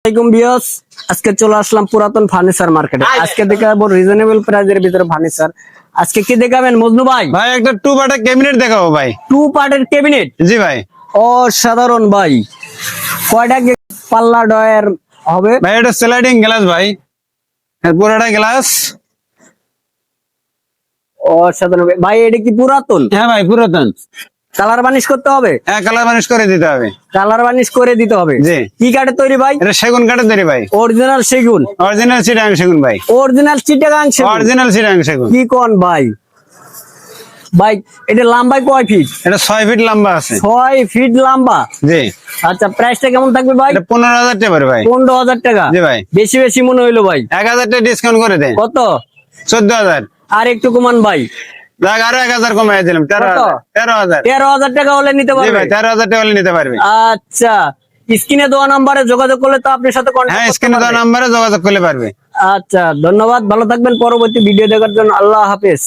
আজকে চলে আসলাম পুরাতন ফার্নিচার মার্কেটে। আজকে দেখাবো রিজনেবল প্রাইজের ভিতরে ফার্নিচার। আজকে কি দেখাবেন মজনু ভাই? ভাই একটা 2 পার্টের ক্যাবিনেট দেখাবো ভাই। 2 পার্টের ক্যাবিনেট? জি ভাই। অসাধারণ ভাই। কয়টা পাল্লা ডয়ের হবে ভাই এটা স্লাইডিং গ্লাস ভাই, পুরোটা গ্লাস। অসাধারণ ভাই। এটা কি পুরাতন? হ্যাঁ ভাই পুরাতন। কালার বানিশ করতে হবে? হ্যাঁ কালার বানিশ করে দিতে হবে। কালার বানিশ করে দিতে হবে। জি। কি কাঠের তৈরি ভাই? এটা সেগুন কাঠের তৈরি ভাই। অরিজিনাল সেগুন? অরিজিনাল চিটাগাং সেগুন ভাই। অরিজিনাল চিটাগাং সেগুন? অরিজিনাল চিটাগাং সেগুন। কি কোন ভাই? ভাই এটা লম্বায় কয় ফিট? এটা 6 ফিট লম্বা আছে। 6 ফিট লম্বা? জি। আচ্ছা, প্রাইসটা কেমন থাকবে ভাই? এটা 15,000 টাকা পড়বে ভাই। 15,000 টাকা? জি ভাই। বেশি বেশি মনে হইলো ভাই। 1,000 টাকা ডিসকাউন্ট করে দেন। কত? 14,000। আর একটু কমান ভাই। দেখ আরো 1,000 কমাই দিলাম। 13,000। 13,000 টাকা হলে নিতে জি পারবে? ভাই 13,000 টাকা হলে নিতে পারবে। আচ্ছা, স্ক্রিনে দেওয়া নাম্বারে যোগাযোগ করলে তো আপনার সাথে হ্যাঁ কন্টাক্ট করতে স্ক্রিনে দেওয়া পারবে। নাম্বারে যোগাযোগ করলে পারবে। আচ্ছা, ধন্যবাদ। ভালো থাকবেন। পরবর্তী ভিডিও দেখার জন্য আল্লাহ হাফেজ।